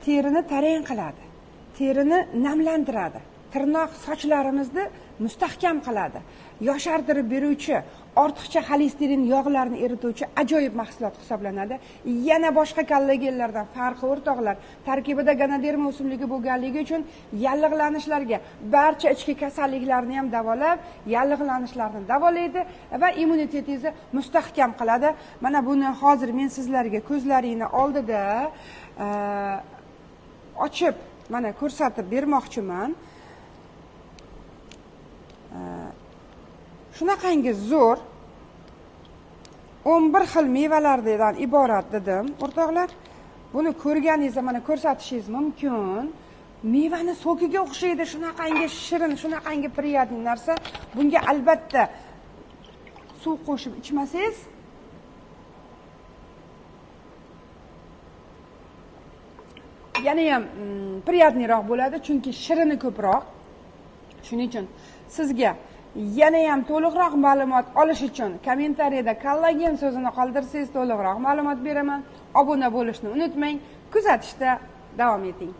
terini tarang qiladi, terini namlantiradi, tirnoq sochlarimizni mustahkam qiladi, yoshartirib beruvchi, ortiqcha xolesterin yog'larni erituvchi ajoyib mahsulot hisoblanadi. Yana boshqa kollagenlardan farqi o'rtoqlar, tarkibida ganoderma o'simligi bo'lganligi uchun yallig'lanishlarga, barcha ichki kasalliklarni ham davolab, yallig'lanishlarni davolaydi va immunitetingizni mustahkam qiladi. Mana buni hozir men sizlarga ko'zlaringni oldida ochib, mana ko'rsatib bermoqchiman. Shunaqangi zo'r 11 xil mevalardan iborat dedim, o'rtoqlar. Buni ko'rganingizda mana ko'rsatishingiz mumkin. Mevani so'kiga o'xshaydi, shunaqangi shirin, shunaqangi priyatniy narsa. Bunga albatta suv qo'shib ichmasangiz yana ham priyatniyroq bo'ladi, chunki shirini ko'proq. Shuning uchun sizga yana ham to'liqroq ma'lumot olish uchun kommentariyada kollagen so'zini qoldirsangiz to'liqroq ma'lumot beraman. Obuna bo'lishni unutmang, kuzatishda davom eting.